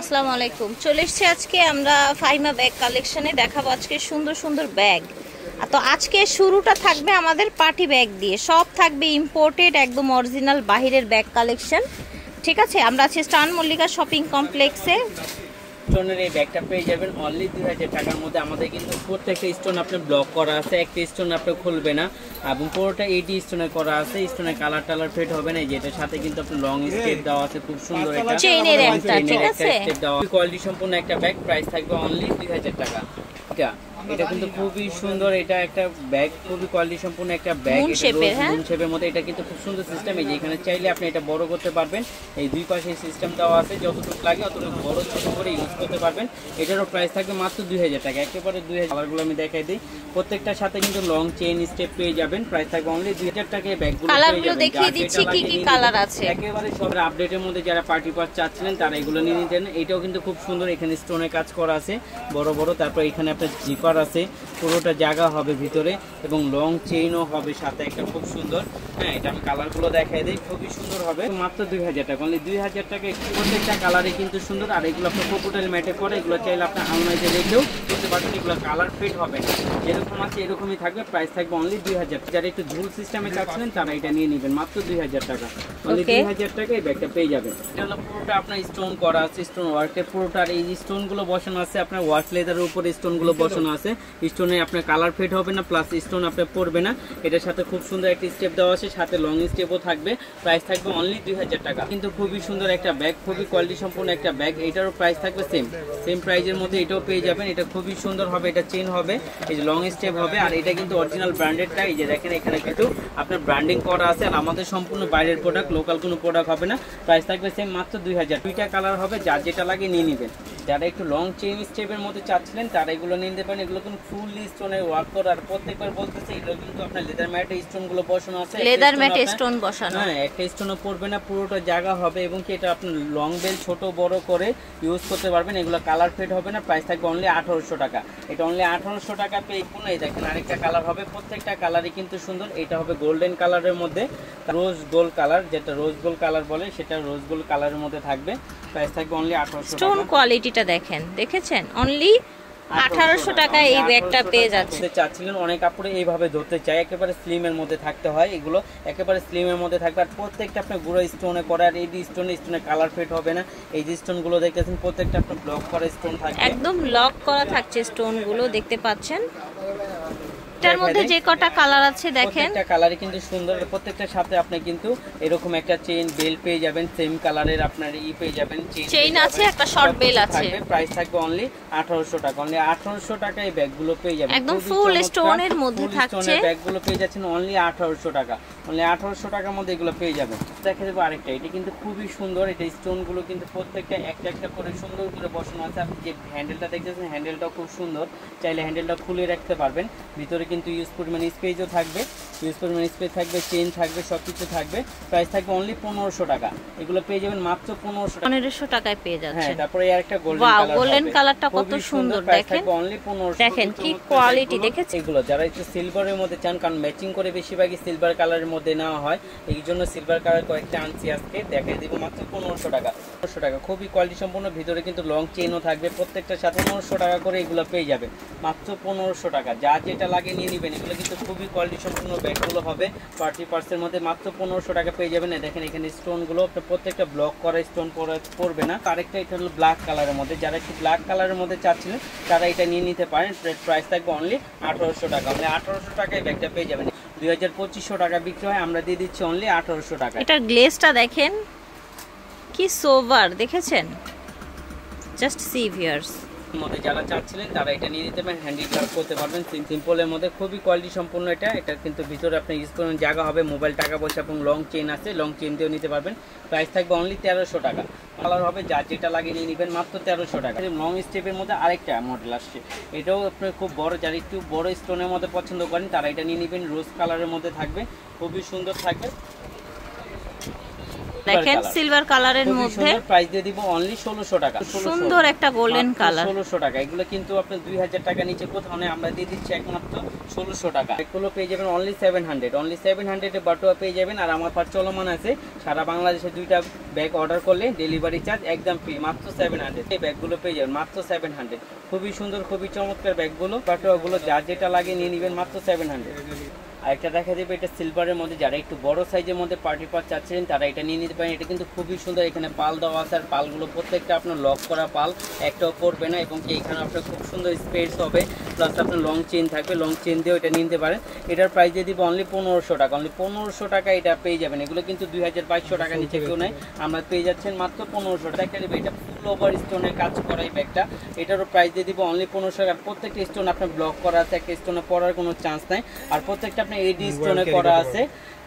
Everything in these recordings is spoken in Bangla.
আসসালামু আলাইকুম। চলে এসেছি আজকে আমরা ফাইমা ব্যাগ কালেকশনে, দেখাবো আজকে সুন্দর সুন্দর ব্যাগ। তো আজকে শুরুটা থাকবে আমাদের পার্টি ব্যাগ দিয়ে, সব থাকবে ইম্পোর্টেড, একদম অরিজিনাল বাহিরের ব্যাগ কালেকশন। ঠিক আছে, আমরা আছি স্টান মল্লিকা শপিং কমপ্লেক্সে। স্টোনের এই ব্যাগটা পেয়ে যাবেন অনলি 2000 টাকার মধ্যে। আমাদের কিন্তু প্রত্যেকটা স্টোন আপনার ব্লক করা আছে, একটা স্টোন আপনার খুলবে না এবং পুরোটা 80 স্টোনে করা আছে। স্টোনের কালার টালার ফেড হবে না, যেটার সাথে কিন্তু আপনার লং স্টেপ দেওয়া আছে, খুব সুন্দর একটা চেইনের একটা, ঠিক আছে, স্টেপ দেওয়া। কোয়ালিটি সম্পূর্ণ একটা ব্যাগ, প্রাইস থাকবে অনলি 2000 টাকা। এটা কিন্তু খুবই সুন্দর, এটা একটা ব্যাগ, খুবই কোয়ালিটি সম্পূর্ণ একটা ব্যাগ, মুন শেপের মধ্যে। এটা কিন্তু খুব সুন্দর সিস্টেম, এই যে এখানে চাইলে আপনি এটা বড় করতে পারবেন। এই দুই পাশে সিস্টেম দেওয়া আছে, যতটুকু লাগে অতটুকু বড় ছোট করে ইউজ করতে পারবেন। এটারও প্রাইস থাকবে মাত্র 2000 টাকা, একেবারে 2000। কালারগুলো আমি দেখাই দিই, প্রত্যেকটার সাথে কিন্তু লং চেইন স্টেপ পেয়ে যাবেন। প্রাইস থাকবে অনলি 2000 টাকা। এই ব্যাগগুলো কালারগুলো দেখিয়ে দিচ্ছি কি কি কালার আছে, একেবারে সব আপডেটের মধ্যে। যারা পার্টি পাস চাচ্ছিলেন তারা এগুলো নিয়ে নিতেন। এটাও কিন্তু খুব সুন্দর, এখানে স্টোনে কাজ করা আছে বড় বড়। তারপর এখানে আপনার জিপার আছে, পুরোটা জায়গা হবে ভিতরে এবং লং চেইনও হবে সাথে একটা, খুব সুন্দর। হ্যাঁ, এটা আমি কালারগুলো দেখাই দিই, খুবই সুন্দর হবে। মাত্র 2000 টাকা, অনলি 2000 টাকা। প্রত্যেকটা কালারে কিন্তু সুন্দর। আর এগুলো আপনার কোকোটাইল ম্যাটে করে, এগুলো চাইলে আপনার আলমারিতে রেখেও করতে পারবেন। এগুলো কালার ফেড হবে না, যেরকম আছে এরকমই থাকবে। প্রাইস থাকবে অনলি 2000। যারা একটু ঝুল সিস্টেমে চাচ্ছিলেন তারা এটা নিয়ে নেবেন, মাত্র 2000 টাকা, অনলি 2000 টাকা এই ব্যাগটা পেয়ে যাবেন। এটা হলো পুরোটা আপনার স্টোন করা আছে, স্টোন ওয়ার্কে পুরোটা। আর এই স্টোনগুলো বসানো আছে আপনার ওয়াশ লেদারের উপরে, স্টোনগুলো বসানো আছে। স্টোনে আপনার কালার ফেড হবে না, প্লাস স্টোন আপনার পড়বে না। এটার সাথে খুব সুন্দর একটা স্টেপ দেওয়া আছে, সাথে লং স্টেপও থাকবে। প্রাইস থাকবে অনলি 2000 টাকা। কিন্তু খুবই সুন্দর একটা ব্যাগ, খুবই কোয়ালিটি সম্পূর্ণ একটা ব্যাগ। এটারও প্রাইস থাকবে সেম প্রাইজের মধ্যে, এটাও পেয়ে যাবেন। এটা খুবই সুন্দর হবে, এটা চেইন হবে, এই যে লং স্টেপ হবে। আর এটা কিন্তু অরিজিনাল ব্র্যান্ডেডটা, এই যে দেখেন এখানে কিন্তু আপনার ব্র্যান্ডিং করা আছে। আর আমাদের সম্পূর্ণ বাইরের প্রোডাক্ট, লোকাল কোনো প্রোডাক্ট হবে না। প্রাইস থাকবে সেম, মাত্র 2000। দুইটা কালার হবে, যার যেটা লাগে নিয়ে নেবেন। যারা একটু লং চেইন স্টেপের মধ্যে চাচ্ছিলেন তারা এগুলো নিয়ে নিতে পারেন। এগুলো কিন্তু ফুললি স্টোনে ওয়ার্ক করা। আর প্রত্যেকবার বলতেছে এগুলো কিন্তু আপনার লেদার ম্যাটে স্টোন গুলো বসানো আছে, লেদার ম্যাটে স্টোন বসানো। হ্যাঁ, একটা স্টোনও পড়বে না, পুরোটা জায়গা হবে। এবং কি এটা আপনি লং বেল ছোট বড় করে ইউজ করতে পারবেন। এগুলো কালার ফেড হবে না। প্রাইস থাকবে অনলি 1800 টাকা। এটা অনলি 1800 টাকা পেয়ে কোনো। এই দেখেন আরেকটা কালার হবে, প্রত্যেকটা কালারই কিন্তু সুন্দর। এটা হবে গোল্ডেন কালারের মধ্যে, রোজ গোল্ড কালার, যেটা রোজ গোল্ড কালার বলে, সেটা রোজ গোল্ড কালারের মধ্যে থাকবে। প্রাইস থাকবে অনলি 1800 টাকা। স্টোন কোয়ালিটিটা দেখেছেন, অনলি 1800 টাকায় এই ব্যাগটা পেয়ে যাচ্ছে। চাচ্ছিলেন অনেক কাপড়ে এইভাবে ধরতে চাই, একেবারে স্লিমের মধ্যে থাকতে হয়। এগুলো একেবারে স্লিমের মধ্যে থাকবে। আর প্রত্যেকটা আপনার গুঁড়ো স্টোনে করা। আর এই স্টোনে কালার ফেড হবে না। এই যে স্টোন গুলো দেখতেছেন প্রত্যেকটা আপনার ব্লক করা স্টোন থাকবে, একদম লক করা থাকছে স্টোন গুলো, দেখতে পাচ্ছেন। এটার মধ্যে যে কটা কালার আছে দেখেন, প্রত্যেকটা কালারই কিন্তু সুন্দর। প্রত্যেকটার সাথে আপনি কিন্তু এরকম একটা চেইন বেল পেয়ে যাবেন, সেম কালারের আপনার পেয়ে যাবেন, চেইন আছে, একটা শর্ট বেল আছে। প্রাইস থাকবে অনলি 1800 টাকা। অনলি 1800 টাকায় এই ব্যাগগুলো পেয়ে যাবেন, একদম ফুল স্টোনের মধ্যে থাকছে। ব্যাগগুলো পেয়ে যাচ্ছেন অনলি 1800 টাকা। অনলি 1800 টাকার মধ্যে এগুলো পেয়ে যাবেন। দেখা দেবো আরেকটা, এটা কিন্তু খুবই সুন্দর। এটা স্টোন গুলো কিন্তু প্রত্যেকটা একটা একটা করে সুন্দর করে বসানো আছে। আপনি যে হ্যান্ডেলটা দেখতেছেন, হ্যান্ডেলটাও খুব সুন্দর, চাইলে হ্যান্ডেলটা খুলে রাখতে পারবেন। ভিতরে কিন্তু ইউজ পরিমাণ স্পেসও থাকবে, স্পেস থাকবে, চেইন থাকবে, সবকিছু থাকবে। প্রাইস থাকবে অনলি 1500 টাকা। এগুলো পেয়ে যাবেন মাত্র 1500 টাকা। 1500 টাকায় পেয়ে যাচ্ছে। হ্যাঁ, তারপরে এই আরেকটা গোল্ডেন কালারটা কত সুন্দর, দেখেন অনলি 1500। দেখেন কি কোয়ালিটি, দেখেছেন। এগুলো যারা একটু সিলভারের মধ্যে চান, কারণ ম্যাচিং করে বেশিরভাগই সিলভার কালারের মধ্যে নেওয়া হয়, এই জন্য সিলভার কালার কয়েকটা আনছি আজকে, দেখাই দিব মাত্র 1500 টাকা। 1500 টাকা, খুবই কোয়ালিটি সম্পূর্ণ। ভিতরে কিন্তু লং চেইনও থাকবে, প্রত্যেকটার সাথে 1500 টাকা করে এগুলো পেয়ে যাবে, মাত্র 1500 টাকা। যা যেটা লাগে নিয়ে নেবেন। এগুলো কিন্তু খুবই কোয়ালিটি সম্পূর্ণ ব্যাগগুলো হবে, পার্টি পার্সের মধ্যে মাত্র 1500 টাকা পেয়ে যাবেন। দেখেন এখানে স্টোনগুলো প্রত্যেকটা ব্লক করা, স্টোন পড়বে না। আরেকটা এটা হলো ব্ল্যাক কালারের মধ্যে, যারা একটু ব্ল্যাক কালারের মধ্যে চাচ্ছিলেন তারা এটা নিয়ে নিতে পারেন। প্রাইস থাকবে অনলি 1800 টাকা। অনলি 1800 টাকায় ব্যাগটা পেয়ে যাবেন। 2500 টাকা বিক্রি হয়, আমরা দিয়ে দিচ্ছি অনলি 1800 টাকা। এটার গ্লেজটা দেখেন কি সোভার, দেখেছেন, জাস্ট সি ভিউয়ার্স। মধ্যে যারা চাচ্ছিলেন তারা এটা নিয়ে নিতে পারেন, হ্যান্ডিক্রাফট করতে পারবেন সিম্পলের মধ্যে, খুবই কোয়ালিটি সম্পূর্ণ। এটা কিন্তু ভিতরে আপনি ইউজ করেন জায়গা হবে, মোবাইল, টাকা পয়সা এবং লং চেইন আছে, লং চেইন দিয়েও নিতে পারবেন। প্রাইস থাকবে অনলি 1300 টাকা। কালার হবে, যার যেটা লাগে নিয়ে নেবেন, মাত্র 1300 টাকা। লং স্টেপের মধ্যে আরেকটা মডেল আসছে, এটাও আপনার খুব বড়, যারা একটু বড় স্টোনের মধ্যে পছন্দ করেন তারা এটা নিয়ে নেবেন। রোজ কালারের মধ্যে থাকবে, খুবই সুন্দর থাকবে। দেখেন সিলভার কালারের মধ্যে প্রাইস দিয়ে দিব অনলি 1600 টাকা। সুন্দর একটা গোল্ডেন কালার, 1600 টাকা। এগুলো কিন্তু আপনি 2000 টাকা নিচে কোথাও নেই, আমরা দিয়ে দিচ্ছি একমাত্র 1600 টাকা। এগুলো পেয়ে যাবেন অনলি 700, অনলি 700 এ বাটুয়া পেয়ে যাবেন। আর আমার পার চলমান আছে, সারা বাংলাদেশে 2টা ব্যাগ অর্ডার করলে ডেলিভারি চার্জ একদম ফ্রি, মাত্র 700। এই ব্যাগগুলো পেয়ে যাবেন মাত্র 700। খুবই সুন্দর, খুবই চমৎকার ব্যাগগুলো, বাটুয়াগুলো যার যেটা লাগে নিয়ে নেবেন মাত্র 700। আরেকটা দেখা দেবে, এটা সিলভারের মধ্যে, যারা একটু বড় সাইজের মধ্যে পার্টি পার্ট চাচ্ছিলেন তারা এটা নিয়ে নিতে পারেন। এটা কিন্তু খুবই সুন্দর, এখানে পাল দেওয়া আছে, আর পালগুলো প্রত্যেকটা আপনার লক করা পাল, একটাও পড়বে না, এবং এখানে আপনার খুব সুন্দর স্পেস হবে, প্লাস আপনার লং চেন থাকবে, লং চেন দিয়েও এটা নিতে পারেন। এটার প্রাইস দিয়ে দিব অনলি 1500 টাকা, অনলি 1500 টাকা এটা পেয়ে যাবেন। এগুলো কিন্তু 2200 টাকা নিচে কেউ নেই, আমরা পেয়ে যাচ্ছেন মাত্র 1500 টাকা। এটা ফুল ওভার স্টোনের কাজ করা এই ব্যাগটা, এটারও প্রাইস দিয়ে দিব অনলি 1500 টাকা। প্রত্যেকটা স্টোন আপনার ব্লক করা আছে, একটা স্টোনে পড়ার কোনো চান্স নাই, আর প্রত্যেকটা আপনার এডি স্টোনে করা আছে,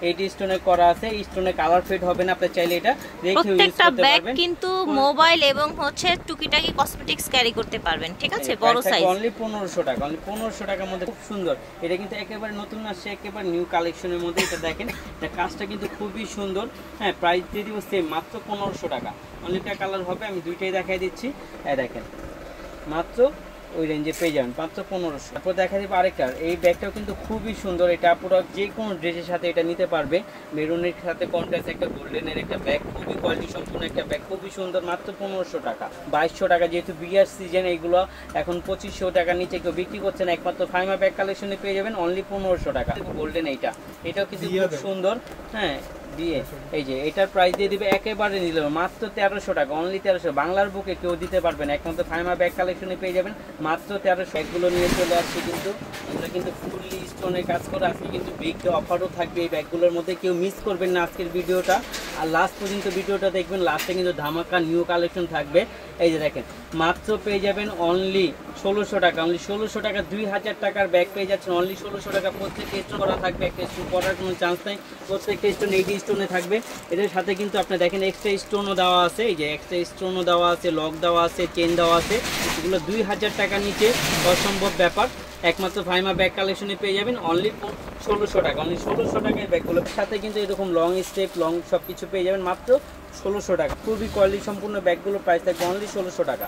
এডি স্টোনে করা আছে, স্টোনে কালার ফেড হবে না, আপনি চাইলে এটা রেখে ইউজ করতে পারবেন। কিন্তু মোবাইল এবং হচ্ছে টুকিটাকি কসমেটিক্স ক্যারি করতে পারবেন, ঠিক আছে, বড় সাইজ। অনলি 1500 টাকা, অনলি 1500 টাকার মধ্যে খুব সুন্দর। এটা কিন্তু একেবারে নতুন আসছে, একেবারে নিউ কালেকশনের মধ্যে। এটা দেখেন, এটা কাজটা কিন্তু খুবই সুন্দর। হ্যাঁ, প্রাইস দিয়ে দিব সেম, মাত্র 1500 টাকা। অনলিটা কালার হবে, আমি দুইটাই দেখাই দিচ্ছি। দেখেন মাত্র ওই রেঞ্জে পেয়ে যাবেন মাত্র 1500। তারপর দেখা যাবে আরেকটা, এই ব্যাগটাও কিন্তু খুবই সুন্দর। এটা পুরো যে কোনো ড্রেসের সাথে এটা নিতে পারবে, মেরুনের সাথে কন্ট্রাস্ট একটা গোল্ডেনের একটা ব্যাগ, খুবই কোয়ালিটি সম্পূর্ণ একটা ব্যাগ, খুবই সুন্দর, মাত্র 1500 টাকা। 2200 টাকা, যেহেতু বিয়ার সিজন, এইগুলো এখন 2500 টাকার নিচে কেউ বিক্রি করছে না, একমাত্র ফাইমা ব্যাগ কালেকশনে পেয়ে যাবেন অনলি 1500 টাকা। গোল্ডেন এটাও কিন্তু খুব সুন্দর। হ্যাঁ, দিয়ে এই যে এটার প্রাইস দিয়ে দিবে একেবারে নিলে মাত্র 1300 টাকা, অনলি 1300। বাংলার বুকে কেউ দিতে পারবে না, একমাত্র ফাইমা ব্যাগ কালেকশনে পেয়ে যাবেন মাত্র 1300। ব্যাগগুলো নিয়ে চলে আসছে, কিন্তু আমরা কিন্তু ফুললি স্টোনের কাজ করে আজকে কিন্তু বিগ অফারও থাকবে এই ব্যাগগুলোর মধ্যে, কেউ মিস করবেন না আজকের ভিডিওটা, আর লাস্ট পর্যন্ত ভিডিওটা দেখবেন। লাস্টে কিন্তু ধামাকা নিউ কালেকশন থাকবে। এই যে দেখেন, মাত্র পেয়ে যাবেন অনলি 1600 টাকা, অনলি 1600 টাকা। 2000 টাকার ব্যাগ পেয়ে যাচ্ছেন অনলি 1600 টাকা। প্রত্যেকটা স্টোন করা থাকবে, একটা স্টোন করার কোনো চান্স নেই, প্রত্যেকটা স্টোন এইটি স্টোনে থাকবে। এদের সাথে কিন্তু আপনি দেখেন এক্সট্রা স্টোনও দেওয়া আছে, এই যে এক্সট্রা স্টোনও দেওয়া আছে, লক দেওয়া আছে, চেন দেওয়া আছে। এগুলো 2000 টাকার নিচে অসম্ভব ব্যাপার, একমাত্র ফাইমা ব্যাগ কালেকশনে পেয়ে যাবেন অনলি 1600 টাকা, অনলি 1600 টাকায় ব্যাগগুলোর সাথে কিন্তু এরকম লং স্টেপ, লং সব কিছু পেয়ে যাবেন মাত্র 1600 টাকা। খুবই কোয়ালিটি সম্পূর্ণ ব্যাগগুলোর প্রাইস থাকবে অনলি 1600 টাকা।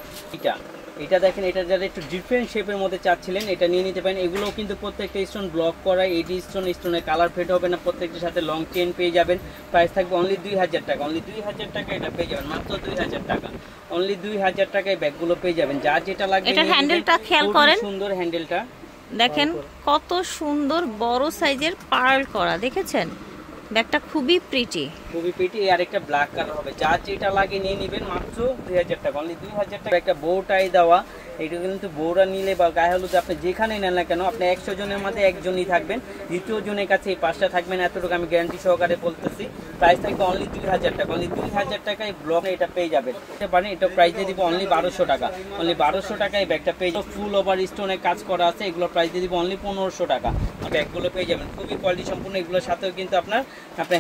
এটা দেখেন, এটা যারা একটু ডিফারেন্ট শেপের মধ্যে চাচ্ছিলেন এটা নিয়ে নিতে পারেন। এগুলোও কিন্তু প্রত্যেকটা স্টোন ব্লক করা, এডি স্টোনের কালার ফেড হবে না, প্রত্যেকটার সাথে লং চেন পেয়ে যাবেন। প্রাইস থাকবে অনলি 2000 টাকা, অনলি 2000 টাকা এটা পেয়ে যাবেন, মাত্র 2000 টাকা, অনলি 2000 টাকায় ব্যাগগুলো পেয়ে যাবেন। যার যেটা লাগবে। এটা হ্যান্ডেলটা খেয়াল করেন, সুন্দর হ্যান্ডেলটা দেখেন কত সুন্দর, বড় সাইজের পার্ল করা, দেখেছেন ব্যাগটা খুবই প্রিটি, খুবই প্রিটি। আর একটা ব্ল্যাক কালার হবে, যার যেটা লাগে নিয়ে নেবেন মাত্র 2000 টাকা, অনলি 2000 টাকা। একটা বউ টাই দেওয়া, এটা কিন্তু বউরা নিলে বা গায়ে হলুদ আপনি যেখানে নেন না কেন, আপনি 100 জনের মধ্যে একজনই থাকবেন, দ্বিতীয় জনের কাছে এই 5টা থাকবেন, এতটুকু আমি গ্যারান্টি সহকারে বলতেছি। প্রাইস থাকবে অনলি 2000 টাকা, অনলি 2000 টাকায় ব্লক এটা পেয়ে যাবেন। এটা প্রাইস দিয়ে দিব অনলি 1200 টাকা, অনলি 1200 টাকায় ব্যাগটা পেয়ে যাবেন। ফুল ওভার স্টোনে কাজ করা আছে, এগুলো প্রাইস দিয়ে দিব অনলি 1500 টাকা। ব্যাগগুলো পেয়ে যাবেন খুবই কোয়ালিটি সম্পূর্ণ। এগুলোর সাথেও কিন্তু আপনার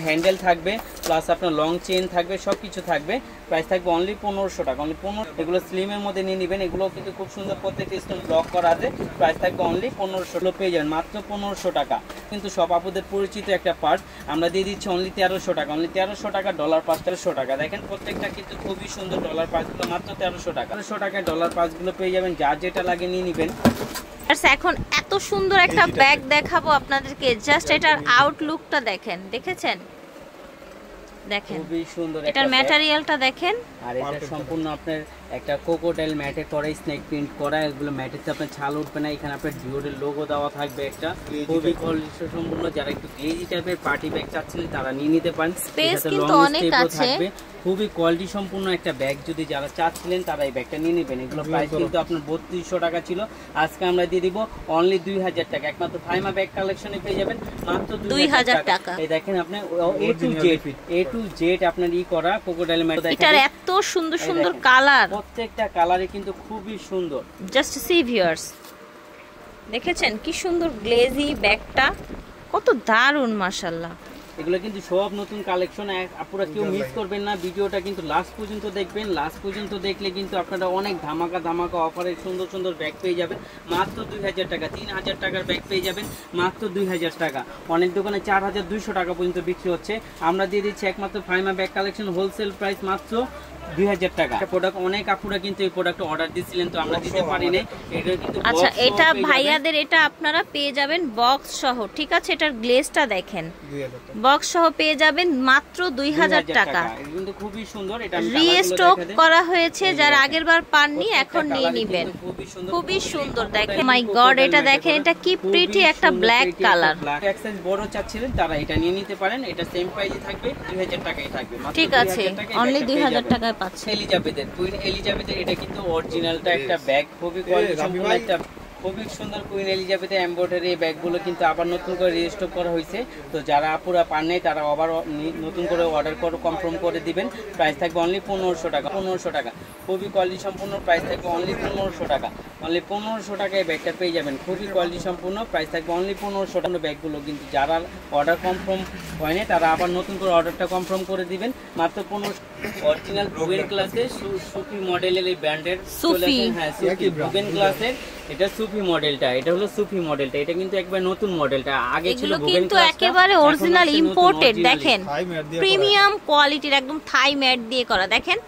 হ্যান্ডেল থাকবে, প্লাস আপনার লং চেন থাকবে, সব কিছু থাকবে। প্রাইস থাকবে অনলি 1500 টাকা, অনলি 15। এগুলো স্লিমের মধ্যে নিয়ে নেবেন, এগুলো কিন্তু খুব সুন্দর, প্রত্যেকটা স্টোন ব্লক করা আছে। প্রাইস থাকবে অনলি 1500 পেয়ে যাবেন মাত্র 1500 টাকা। কিন্তু সব আপুদের পরিচিত একটা পার্ট আমরা দিয়ে দিচ্ছি অনলি 1300 টাকা, অনলি 1300 টাকা। ডলার পাস 1300 টাকা, দেখেন প্রত্যেকটা কিন্তু খুবই সুন্দর। ডলার পাসগুলো মাত্র 1300 টাকা, 1300 টাকায় ডলার পাসগুলো পেয়ে যাবেন। যার যেটা লাগে নিয়ে নেবেন। এখন এত সুন্দর একটা ব্যাগ দেখাবো আপনাদেরকে, জাস্ট এটার আউটলুকটা দেখেন, দেখেছেন, দেখেন খুবই সুন্দর। এটার ম্যাটেরিয়ালটা দেখেন, আর এটা সম্পূর্ণ আপনার একটা কোকোটাইল ম্যাটে করা, স্নেক প্রিন্ট করা। এগুলো ম্যাটেতে আপনার ছাল উঠবে না। এখানে আপনার ডিওরের লোগো দেওয়া থাকবে একটা, খুবই কোয়ালিটি সম্পূর্ণ। যারা একটু গ্লেজি টাইপের পার্টি ব্যাগ চাচ্ছিলেন তারা নিয়ে নিতে পারেন। স্পেস কিন্তু অনেক আছে, খুবই কোয়ালিটি সম্পূর্ণ একটা ব্যাগ। যদি যারা চাচ্ছিলেন তারা এই ব্যাগটা নিয়ে নেবেন। এগুলো প্রাইস কিন্তু আপনার 3200 টাকা ছিল, আজকে আমরা দিয়ে দিব অনলি 2000 টাকা। একমাত্র ফাইমা ব্যাগ কালেকশনে পেয়ে যাবেন মাত্র 2000 টাকা। এই দেখেন আপনি এ টু জেড আপনার করা কোকোডাইল ম্যাট। এটার এত সুন্দর সুন্দর কালার, প্রত্যেকটা কালারে কিন্তু খুবই সুন্দর। জাস্ট সি ভিউয়ার্স, দেখেছেন কি সুন্দর গ্লেজি ব্যাগটা, কত দারুণ মাশাআল্লাহ। এগুলো কিন্তু সব নতুন কালেকশন, আপনারা কেউ মিস করবেন না। ভিডিওটা কিন্তু লাস্ট পর্যন্ত দেখবেন, লাস্ট পর্যন্ত দেখলে কিন্তু আপনারা অনেক ধামাকা ধামাকা অফারে সুন্দর সুন্দর ব্যাগ পেয়ে যাবেন মাত্র 2000 টাকা। 3000 টাকার ব্যাগ পেয়ে যাবেন মাত্র 2000 টাকা। অনেক দোকানে 4200 টাকা পর্যন্ত বিক্রি হচ্ছে, আমরা দিয়ে দিচ্ছি একমাত্র Faima bag collection wholesale price মাত্র 2000 টাকা। প্রোডাক্ট অনেক আপুরা কিন্তু এই প্রোডাক্ট অর্ডার দিয়েছিলেন, তো আমরা দিতে পারি নাই। এটা কিন্তু আচ্ছা, এটা ভাইয়াদের এটা আপনারা পেয়ে যাবেন বক্স সহ, ঠিক আছে? এটার গ্লেজটা দেখেন, বক্স সহ পেয়ে যাবেন মাত্র 2000 টাকা। এটা কিন্তু খুবই সুন্দর, এটা রিস্টক করা হয়েছে, যারা আগের বার পাননি এখন নিয়ে নেবেন। খুবই সুন্দর দেখেন, মাই গড, এটা দেখেন, এটা কি প্রিটি একটা ব্ল্যাক কালার। এক্সচেঞ্জ বড় চাচ্ছিলেন তারা এটা নিয়ে নিতে পারেন, এটা সেম প্রাইসে থাকবে, 2000 টাকায় থাকবে। ঠিক আছে, অনলি 2000 টাকায় পাচ্ছেন। এলিজাবেথের, কুইন এলিজাবেথের এটা কিন্তু অরিজিনালটা একটা ব্যাগ, খুবই কোয়ালিটি সম্পন্ন একটা খুবই সুন্দর কুইন এলিজাবেথের এমব্রয়ডারি ব্যাগগুলো কিন্তু আবার নতুন করে রিস্টক করা হয়েছে। তো যারা আপুরা পান নাই তারা আবার নতুন করে অর্ডার করে কনফার্ম করে দিবেন। প্রাইস থাকবে অনলি 1500 টাকা। 1500 টাকা খুবই কোয়ালিটি সম্পূর্ণ, প্রাইস থাকবে অনলি 1500 টাকা। অনলি 1500 টাকায় ব্যাগটা পেয়ে যাবেন, খুবই কোয়ালিটি সম্পূর্ণ, প্রাইস থাকবে অনলি 1500 টাকা। ব্যাগগুলো কিন্তু যারা অর্ডার কনফার্ম হয়নি তারা আবার নতুন করে অর্ডারটা কনফার্ম করে দিবেন মাত্র 1500। অরিজিনাল বুগেন ক্লাসের সুফি মডেলের এই ব্র্যান্ডের সুফি, হ্যাঁ সুফি বুগেন ক্লাসের এটা সুফি মডেলটা, এটা হলো সুফি মডেলটা, এটা কিন্তু একবার নতুন মডেলটা। আগে ছিল বুগেন কিন্তু একেবারে অরিজিনাল ইম্পোর্টেড, দেখেন প্রিমিয়াম কোয়ালিটির একদম থাই ম্যাট দিয়ে করা, দেখেন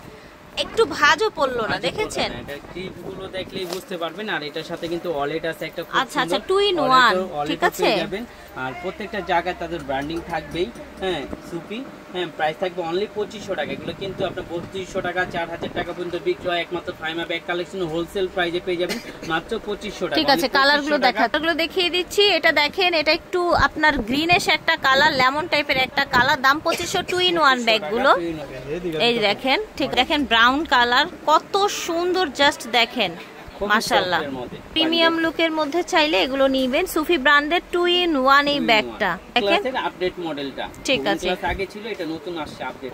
একটু ভাঁজও পড়লো না, দেখেছেন? এটা ক্লিপগুলো দেখলেই বুঝতে পারবেন। আর এটার সাথে কিন্তু ওয়ালেট আছে একটা, আচ্ছা আচ্ছা, 2 in 1, ঠিক আছে। আর প্রত্যেকটা জায়গায় তাদের ব্র্যান্ডিং থাকবেই। হ্যাঁ সুফি, হ্যাঁ প্রাইস থাকবে অনলি 2500 টাকা। এগুলো কিন্তু আপনার 3200 টাকা 4000 টাকা পর্যন্ত বিক্রি হয়, একমাত্র ফাইমা ব্যাগ কালেকশন হোলসেল প্রাইসে পেয়ে যাবেন মাত্র 2500 টাকা। ঠিক আছে, কালারগুলো দেখাগুলো দেখিয়ে দিচ্ছি। এটা দেখেন, এটা একটু আপনার গ্রিনিশ একটা কালার, লেমন টাইপের একটা কালার, দাম 2500। 2 in 1 ব্যাগগুলো এই দেখেন, ঠিক দেখেন ব্রাউন কালার, কত সুন্দর, জাস্ট দেখেন মাশাআল্লাহ। প্রিমিয়াম লুকের মধ্যে চাইলে এগুলো নিবেন, সুফি ব্র্যান্ডের 2 in 1 এই ব্যাগটা দেখেন, আপডেট মডেলটা। ঠিক আছে, আগে ছিল, এটা নতুন আসছে আপডেট।